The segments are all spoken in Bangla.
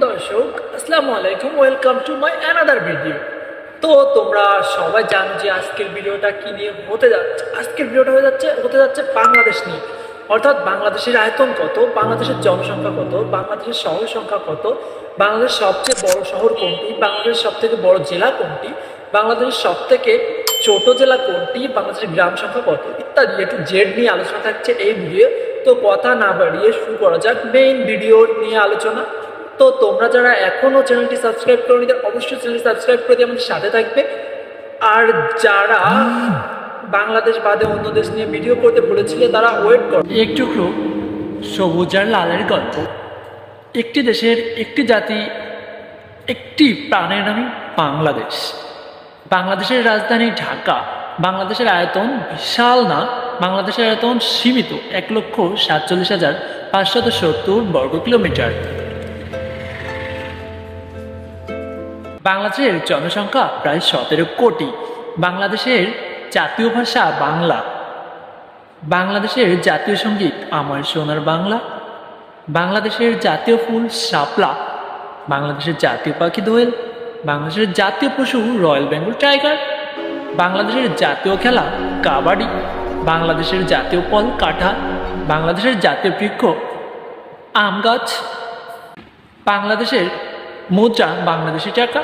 দর্শক, আসসালামু আলাইকুম, welcome to my another video. তো তোমরা সবাই জানো যে আজকের ভিডিওটা কি নিয়ে হতে যাচ্ছে। আজকের ভিডিওটা হতে যাচ্ছে বাংলাদেশ নিয়ে, অর্থাৎ বাংলাদেশের আয়তন কত, বাংলাদেশের জনসংখ্যা কত, বাংলাদেশের শহর সংখ্যা কত, বাংলাদেশের সবচেয়ে বড় শহর কোনটি, বাংলাদেশের সব থেকে বড় জেলা কোনটি, বাংলাদেশের সব থেকে ছোট জেলা কোনটি, বাংলাদেশের গ্রাম সংখ্যা কত ইত্যাদি একটু জেড নিয়ে আলোচনা থাকছে এই ভিডিও। তো কথা না বাড়িয়ে শুরু করা যাক মেইন ভিডিও নিয়ে আলোচনা। তো তোমরা যারা এখনো চ্যানেলটি সাবস্ক্রাইব করোনি তারা অবশ্যই চ্যানেলটি সাবস্ক্রাইব করে দিয়ে আমাদের সাথে থাকবে। আর যারা বাংলাদেশ বাদে অন্য দেশ নিয়ে ভিডিও করতে বলেছিলে তারা ওয়েট করো। একটু সবুজ আর লালের গল্প। একটি দেশের একটি জাতি একটি প্রাণের নামই বাংলাদেশ। বাংলাদেশের রাজধানী ঢাকা। বাংলাদেশের আয়তন বিশাল না, বাংলাদেশের আয়তন সীমিত 1,47,570 বর্গ কিলোমিটার। বাংলাদেশের জনসংখ্যা প্রায় 17 কোটি। বাংলাদেশের জাতীয় ভাষা বাংলা। বাংলাদেশের জাতীয় সঙ্গীত আমার সোনার বাংলা। বাংলাদেশের জাতীয় ফুল শাপলা। বাংলাদেশের জাতীয় পাখি দোয়েল। বাংলাদেশের জাতীয় পশু রয়্যাল বেঙ্গল টাইগার। বাংলাদেশের জাতীয় খেলা কাবাডি। বাংলাদেশের জাতীয় ফল কাঁঠাল। বাংলাদেশের জাতীয় বৃক্ষ আম গাছ। বাংলাদেশের মুদ্রা বাংলাদেশি টাকা।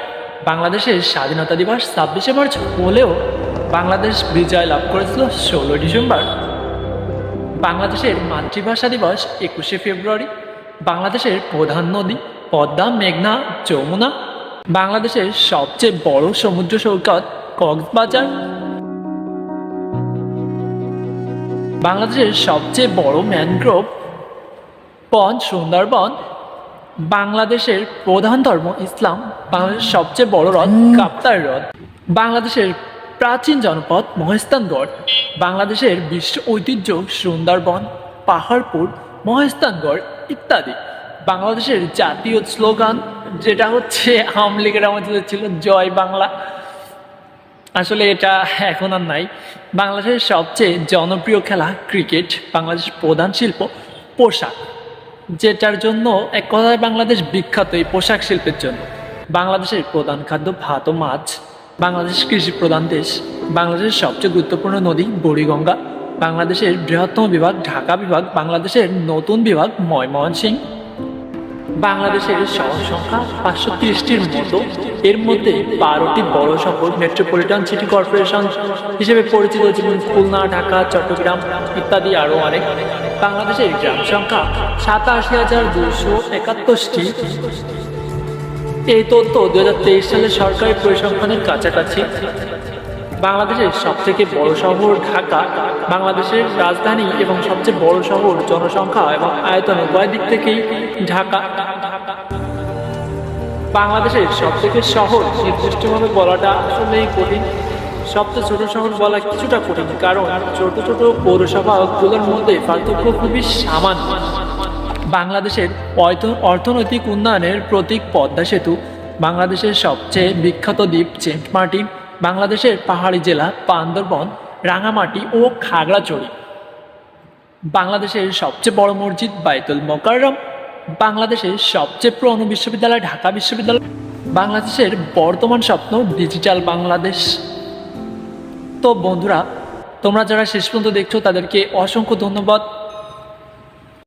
বাংলাদেশের স্বাধীনতা দিবস 26শে মার্চ হলেও বাংলাদেশ বিজয় লাভ করেছিল 16 ডিসেম্বর। বাংলাদেশের মাতৃভাষা দিবস 21শে ফেব্রুয়ারি। বাংলাদেশের প্রধান নদী পদ্মা, মেঘনা, যমুনা। বাংলাদেশের সবচেয়ে বড় সমুদ্র সৈকত কক্সবাজার। বাংলাদেশের সবচেয়ে বড় ম্যানগ্রোভ বন সুন্দরবন। বাংলাদেশের প্রধান ধর্ম ইসলাম। বাংলাদেশের সবচেয়ে বড় হ্রদ কাপ্তাই হ্রদ। বাংলাদেশের প্রাচীন জনপদ মহেস্তানগড়। বাংলাদেশের বিশ্ব ঐতিহ্য সুন্দরবন, পাহাড়পুর, মহেস্তানগড় ইত্যাদি। বাংলাদেশের জাতীয় স্লোগান যেটা হচ্ছে আওয়ামী লীগের আমাদের ছিল জয় বাংলা, আসলে এটা এখন আর নাই। বাংলাদেশের সবচেয়ে জনপ্রিয় খেলা ক্রিকেট। বাংলাদেশের প্রধান শিল্প পোশাক, যেটার জন্য এক কথায় বাংলাদেশ বিখ্যাত এই পোশাক শিল্পের জন্য। বাংলাদেশের প্রধান খাদ্য ভাত ও মাছ। বাংলাদেশ কৃষি প্রধান দেশ। বাংলাদেশের সবচেয়ে গুরুত্বপূর্ণ নদী বুড়িগঙ্গা। বাংলাদেশের বৃহত্তম বিভাগ ঢাকা বিভাগ। বাংলাদেশের নতুন বিভাগ ময়মনসিংহ। বাংলাদেশের শহর সংখ্যা 530টির মতো। এর মধ্যে 12টি বড় শহর মেট্রোপলিটন সিটি কর্পোরেশন হিসেবে পরিচিত, যেমন খুলনা, ঢাকা, চট্টগ্রাম ইত্যাদি আরও অনেক। বাংলাদেশের গ্রাম সংখ্যা 87,271টি। এই তথ্য 2023 সালের সরকারি পরিসংখ্যানের কাছাকাছি। বাংলাদেশের সবথেকে বড় শহর ঢাকা। বাংলাদেশের রাজধানী এবং সবচেয়ে বড় শহর জনসংখ্যা এবং আয়তন উভয় দিক থেকেই ঢাকা। বাংলাদেশের সবথেকে শহর নির্দিষ্টভাবে বলাটা আসলেই কঠিন। সবচেয়ে ছোট শহর বলা কিছুটা কঠিন, কারণ ছোট ছোট পৌরসভাগুলোর মধ্যে পার্থক্য খুবই সামান্য। বাংলাদেশের অর্থনৈতিক উন্নয়নের প্রতীক পদ্মা সেতু। বাংলাদেশের সবচেয়ে বিখ্যাত দ্বীপ সেন্ট মার্টিন। বাংলাদেশের পাহাড়ি জেলা বান্দরবন, রাঙামাটি ও খাগড়াছড়ি। বাংলাদেশের সবচেয়ে বড় মসজিদ বাইতুল মোকাররম। বাংলাদেশের সবচেয়ে পুরনো বিশ্ববিদ্যালয় ঢাকা বিশ্ববিদ্যালয়। বাংলাদেশের বর্তমান স্বপ্ন ডিজিটাল বাংলাদেশ। তো বন্ধুরা, তোমরা যারা শেষ পর্যন্ত দেখছো তাদেরকে অসংখ্য ধন্যবাদ।